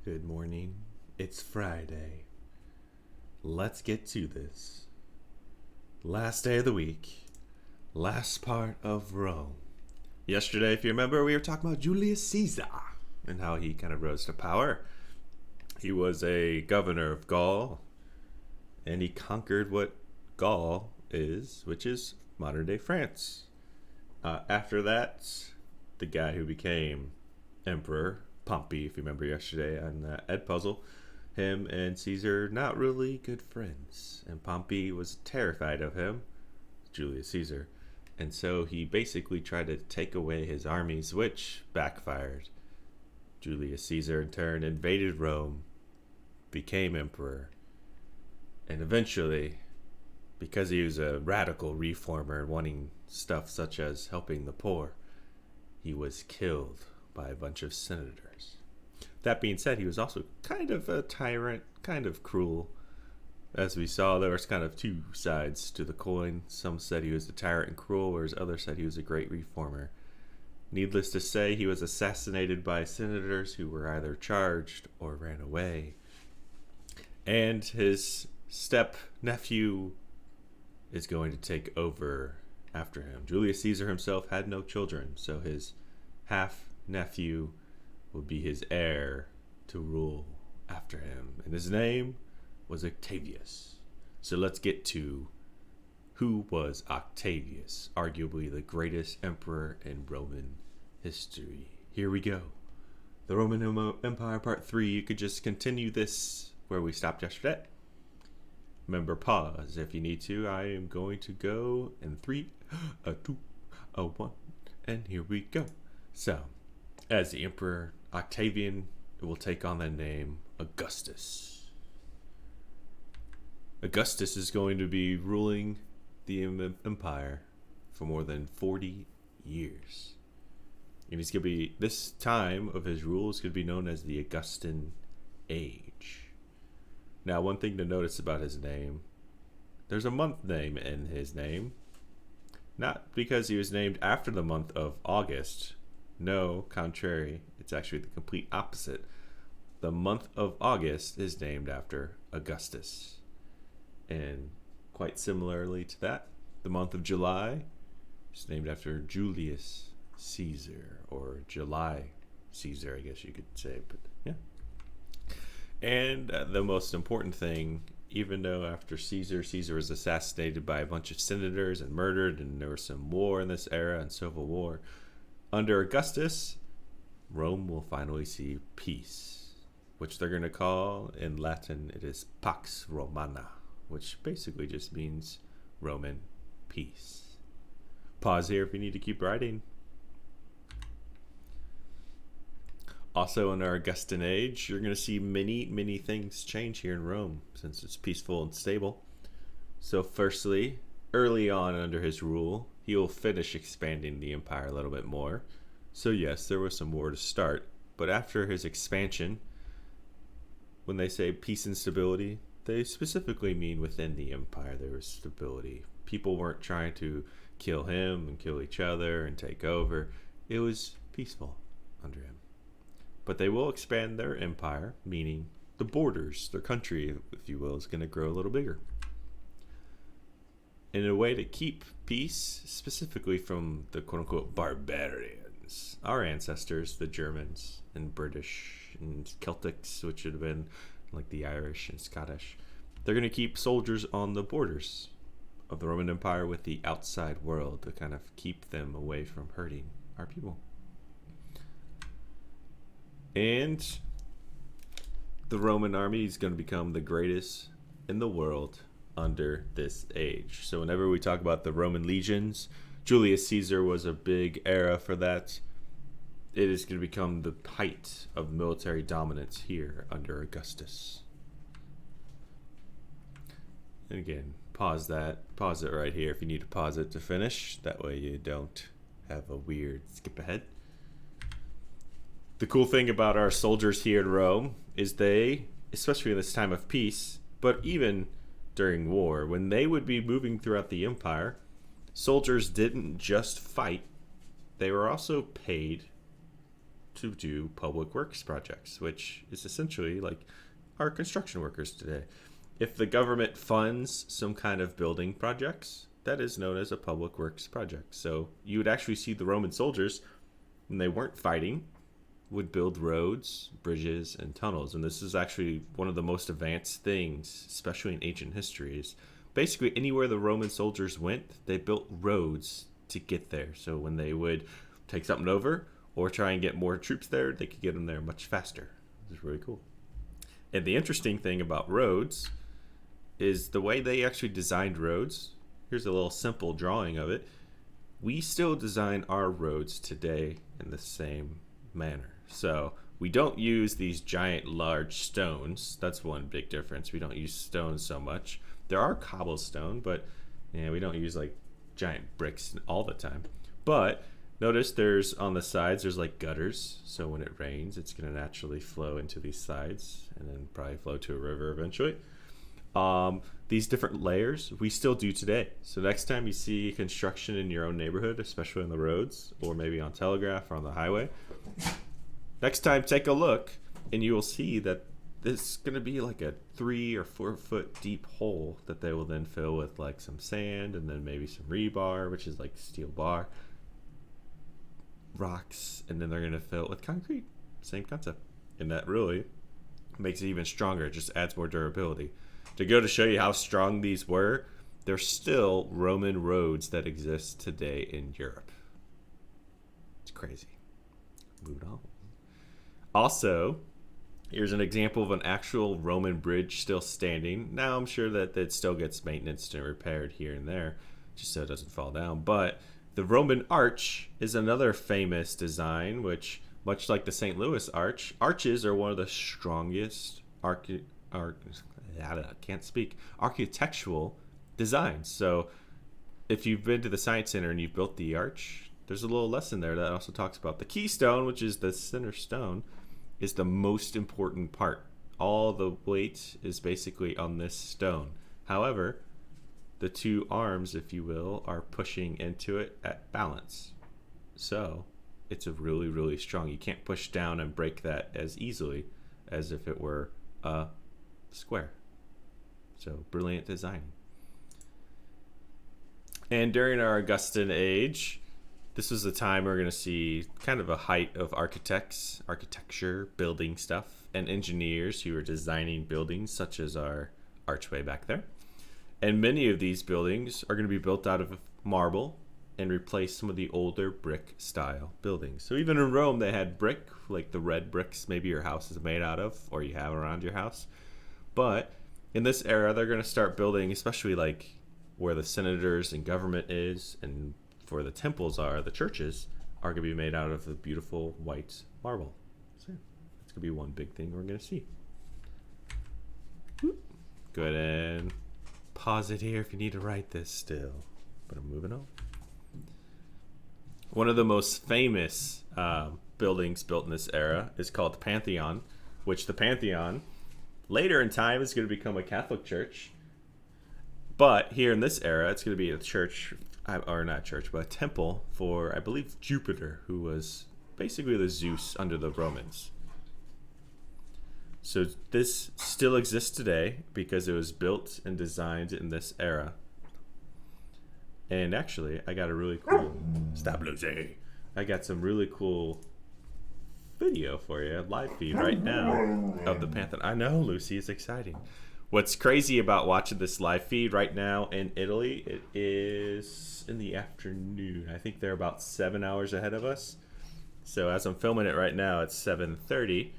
Good morning. It's Friday. Let's get to this. Last day of the week. Last part of Rome. Yesterday, if you remember, we were talking about Julius Caesar and how he kind of rose to power. He was a governor of Gaul, and he conquered what Gaul is, which is modern day France. After that, the guy who became emperor, Pompey, if you remember yesterday on the Ed puzzle, him and Caesar not really good friends, and Pompey was terrified of him, Julius Caesar, and so he basically tried to take away his armies, which backfired. Julius Caesar in turn invaded Rome, became emperor, and eventually, because he was a radical reformer wanting stuff such as helping the poor, he was killed by a bunch of senators. That being said, he was also kind of a tyrant, kind of cruel. As we saw, there was kind of two sides to the coin. Some said he was a tyrant and cruel, whereas others said he was a great reformer. Needless to say, he was assassinated by senators who were either charged or ran away. And his step-nephew is going to take over after him. Julius Caesar himself had no children, so his half-nephew will be his heir to rule after him. And his name was Octavius. So let's get to who was Octavius, arguably the greatest emperor in Roman history. Here we go. The Roman Empire Part 3. You could just continue this where we stopped yesterday. Remember, pause if you need to. I am going to go in 3, 2, 1, and here we go. So, as the Emperor Octavian will take on the name Augustus. Augustus is going to be ruling the empire for more than 40 years. And he's going to be, this time of his rule is going to be known as the Augustan Age. Now, one thing to notice about his name, there's a month name in his name. Not because he was named after the month of August. No, contrary, it's actually the complete opposite. The month of August is named after Augustus. And quite similarly to that, the month of July is named after Julius Caesar, or July Caesar, I guess you could say, but yeah. And the most important thing, even though after Caesar was assassinated by a bunch of senators and murdered, and there was some war in this era and civil war, under Augustus, Rome will finally see peace, which they're going to call, in Latin, it is Pax Romana, which basically just means Roman peace. Pause here if you need to keep writing. Also, in our Augustan age, you're going to see many things change here in Rome, since it's peaceful and stable. So firstly, early on under his rule, he will finish expanding the empire a little bit more. So yes, there was some war to start, but after his expansion, when they say peace and stability, they specifically mean within the empire there was stability. People weren't trying to kill him and kill each other and take over. It was peaceful under him. But they will expand their empire, meaning the borders, their country, if you will, is going to grow a little bigger. In a way to keep peace, specifically from the quote-unquote barbarians, our ancestors, the Germans and British and Celtics, which would have been like the Irish and Scottish, they're going to keep soldiers on the borders of the Roman Empire with the outside world to kind of keep them away from hurting our people. And the Roman army is going to become the greatest in the world under this age. So whenever we talk about the Roman legions, Julius Caesar was a big era for that. It is going to become the height of military dominance here under Augustus. And again, pause it right here if you need to pause it to finish. That way you don't have a weird skip ahead. The cool thing about our soldiers here in Rome is they, especially in this time of peace, but even during war, when they would be moving throughout the empire, soldiers didn't just fight, they were also paid to do public works projects, which is essentially like our construction workers today. If the government funds some kind of building projects, that is known as a public works project. So you would actually see the Roman soldiers, when they weren't fighting, would build roads, bridges, and tunnels. And this is actually one of the most advanced things, especially in ancient history, is basically anywhere the Roman soldiers went, they built roads to get there. So when they would take something over or try and get more troops there, they could get them there much faster. This is really cool. And the interesting thing about roads is the way they actually designed roads. Here's a little simple drawing of it. We still design our roads today in the same manner. So we don't use these giant large stones. That's one big difference. We don't use stones so much. There are cobblestone, but we don't use like giant bricks all the time. But notice there's on the sides, there's like gutters. So when it rains, it's going to naturally flow into these sides and then probably flow to a river eventually. These different layers we still do today. So next time you see construction in your own neighborhood, especially on the roads or maybe on Telegraph or on the highway, next time take a look and you will see that this is going to be like a 3 or 4 foot deep hole that they will then fill with like some sand and then maybe some rebar, which is like steel bar, rocks, and then they're going to fill it with concrete. Same concept. And that really makes it even stronger. It just adds more durability. To go to show you how strong these were, there's still Roman roads that exist today in Europe. It's crazy. Moving on. Also, here's an example of an actual Roman bridge still standing. Now, I'm sure that it still gets maintenance and repaired here and there, just so it doesn't fall down. But the Roman arch is another famous design, which, much like the St. Louis arch, arches are one of the strongest architectural designs. So if you've been to the Science Center and you've built the arch, there's a little lesson there that also talks about the keystone, which is the center stone, is the most important part. All the weight is basically on this stone. However, the two arms, if you will, are pushing into it at balance. So it's a really, really strong. You can't push down and break that as easily as if it were a square. So brilliant design. And during our Augustan age, this was the time we're going to see kind of a height of architecture, building stuff, and engineers who were designing buildings such as our archway back there. And many of these buildings are going to be built out of marble and replace some of the older brick style buildings. So even in Rome, they had brick, like the red bricks maybe your house is made out of or you have around your house. But in this era, they're going to start building, especially like where the senators and government is, and where the temples are, the churches, are going to be made out of the beautiful white marble. So that's going to be one big thing we're going to see. Go ahead and pause it here if you need to write this still. But I'm moving on. One of the most famous buildings built in this era is called the Pantheon, which the Pantheon later in time is going to become a Catholic church. But here in this era, it's going to be a church, or not church, but a temple for, I believe, Jupiter, who was basically the Zeus under the Romans. So this still exists today because it was built and designed in this era. And actually, I got a really cool... Stop, Lucy! I got some really cool video for you, live feed right now of the Pantheon. I know, Lucy, it's exciting. What's crazy about watching this live feed right now in Italy, it is in the afternoon. I think they're about 7 hours ahead of us. So as I'm filming it right now, it's 7:30.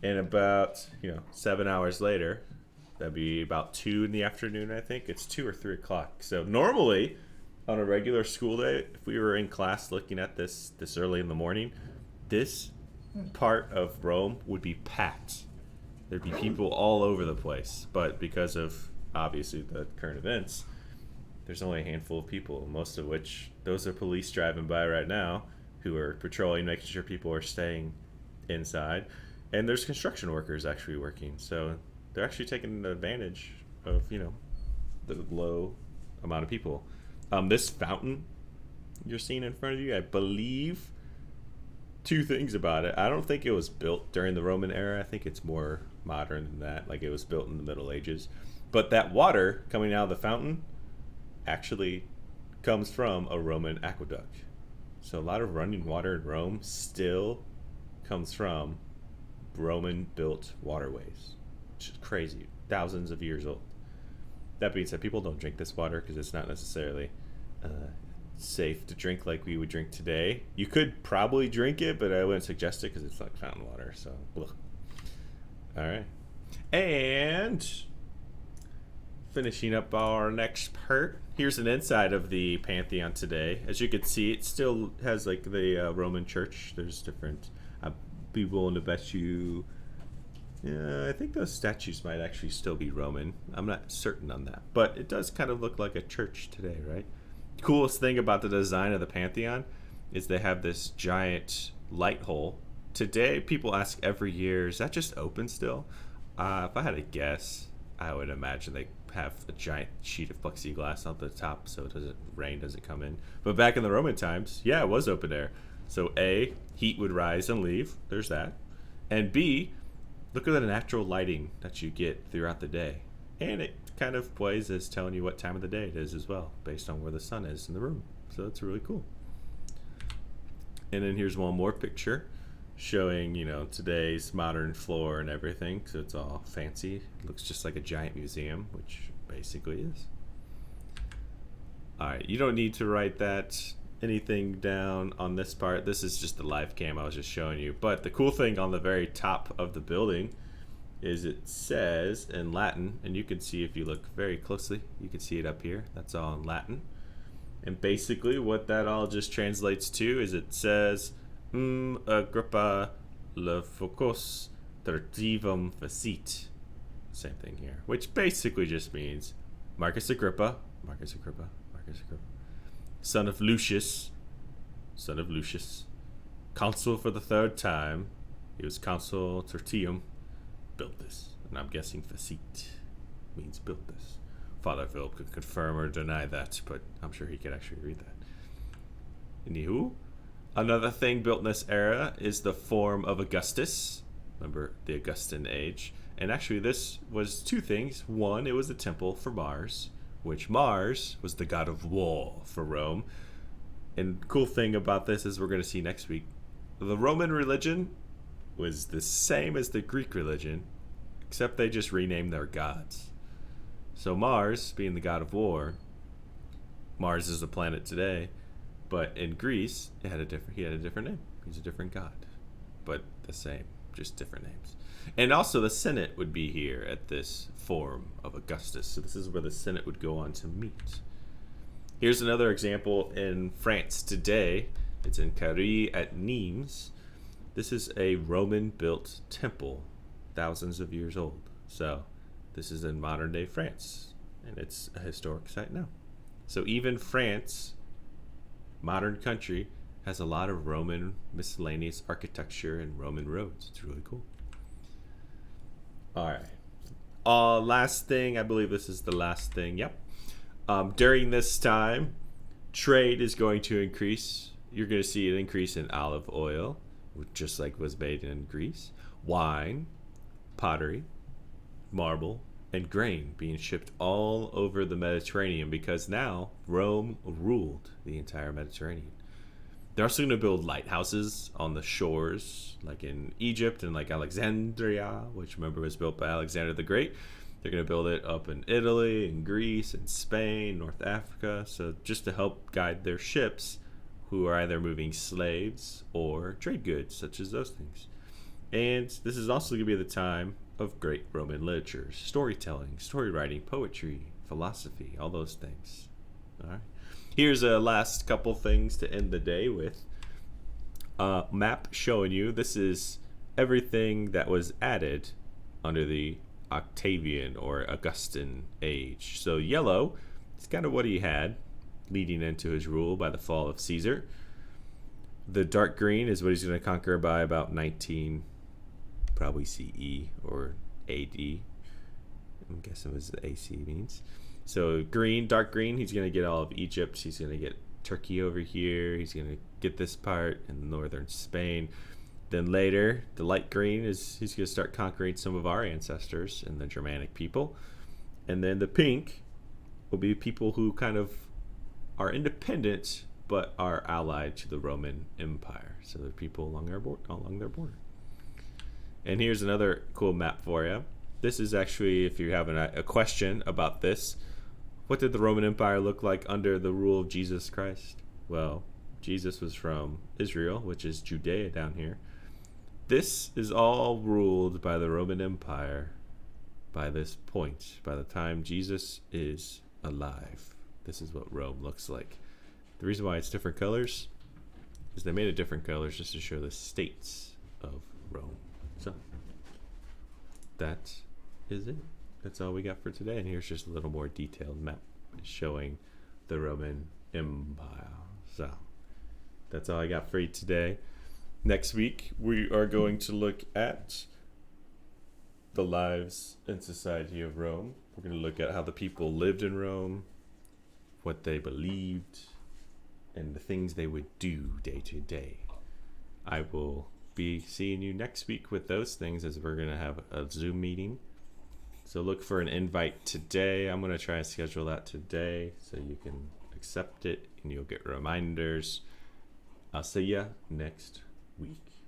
And about 7 hours later, that'd be about 2 in the afternoon, I think. It's 2 or 3 o'clock. So normally, on a regular school day, if we were in class looking at this early in the morning, this part of Rome would be packed. There'd be people all over the place. But because of, obviously, the current events, there's only a handful of people, most of which, those are police driving by right now who are patrolling, making sure people are staying inside. And there's construction workers actually working. So they're actually taking advantage of, the low amount of people. This fountain you're seeing in front of you, I believe two things about it. I don't think it was built during the Roman era. I think it's more modern than that. Like it was built in the Middle Ages. But that water coming out of the fountain actually comes from a Roman aqueduct. So a lot of running water in Rome still comes from Roman built waterways, which is crazy. Thousands of years old. That being said, people don't drink this water because it's not necessarily safe to drink like we would drink today. You could probably drink it, but I wouldn't suggest it because it's like fountain water. So, ugh. All right. And finishing up our next part, here's an inside of the Pantheon today. As you can see, it still has like the Roman church. There's different. I'd be willing to bet you. Yeah, I think those statues might actually still be Roman. I'm not certain on that, but it does kind of look like a church today, right? The coolest thing about the design of the Pantheon is they have this giant light hole. Today, people ask every year, is that just open still? If I had to guess, I would imagine they have a giant sheet of plexiglass on the top so rain doesn't come in. But back in the Roman times, yeah, it was open air. So A, heat would rise and leave. There's that. And B, look at the natural lighting that you get throughout the day. And it kind of plays as telling you what time of the day it is as well, based on where the sun is in the room. So that's really cool. And then here's one more picture showing, today's modern floor and everything. So it's all fancy. It looks just like a giant museum, which basically is. All right, you don't need to write anything down on this part. This is just the live cam I was just showing you. But the cool thing on the very top of the building is it says in Latin, and you can see if you look very closely, you can see it up here. That's all in Latin. And basically what that all just translates to is it says, Agrippa lefocos tertivum facit. Same thing here, which basically just means Marcus Agrippa, son of Lucius, consul for the third time. He was consul tertium, built this. And I'm guessing facit means built this. Father Philip could confirm or deny that, but I'm sure he could actually read that. Anywho, another thing built in this era is the Forum of Augustus. Remember the Augustan age. And actually this was two things. One, it was a temple for Mars, which Mars was the god of war for Rome. And cool thing about this is we're going to see next week, the Roman religion was the same as the Greek religion, except they just renamed their gods. So Mars, being the god of war, Mars is a planet today, but in Greece, he had a different name. He's a different god, but the same, just different names. And also the Senate would be here at this Forum of Augustus. So this is where the Senate would go on to meet. Here's another example in France today. It's in Carré at Nimes. This is a Roman-built temple, thousands of years old. So this is in modern-day France, and it's a historic site now. So even France, modern country, has a lot of Roman miscellaneous architecture and Roman roads. It's really cool. All right. Last thing, I believe this is the last thing. Yep. During this time, trade is going to increase. You're going to see an increase in olive oil, just like was made in Greece, wine, pottery, marble, and grain being shipped all over the Mediterranean because now Rome ruled the entire Mediterranean. They're also going to build lighthouses on the shores, like in Egypt and like Alexandria, which remember was built by Alexander the Great. They're going to build it up in Italy and Greece and Spain, North Africa, so just to help guide their ships who are either moving slaves or trade goods, such as those things. And this is also going to be the time of great Roman literature, storytelling, story writing, poetry, philosophy, all those things. All right. Here's a last couple things to end the day with. Map showing you this is everything that was added under the Octavian or Augustan age. So yellow is kind of what he had leading into his rule by the fall of Caesar. The dark green is what he's going to conquer by about 19, probably CE or AD. I'm guessing what the AC means. So green, dark green, he's going to get all of Egypt. He's going to get Turkey over here. He's going to get this part in northern Spain. Then later, the light green is he's going to start conquering some of our ancestors and the Germanic people. And then the pink will be people who kind of are independent but are allied to the Roman Empire. So they're people along their border. And here's another cool map for you. This is actually, if you're having a question about this, what did the Roman Empire look like under the rule of Jesus Christ? Well, Jesus was from Israel, which is Judea down here. This is all ruled by the Roman Empire by this point. By the time Jesus is alive, this is what Rome looks like. The reason why it's different colors is they made it different colors just to show the states of Rome. So that is it. That's all we got for today. And here's just a little more detailed map showing the Roman Empire. So that's all I got for you today. Next week, we are going to look at the lives and society of Rome. We're going to look at how the people lived in Rome, what they believed, and the things they would do day to day. I will be seeing you next week with those things, as we're going to have a Zoom meeting. So look for an invite today. I'm going to try and schedule that today so you can accept it and you'll get reminders. I'll see ya next week.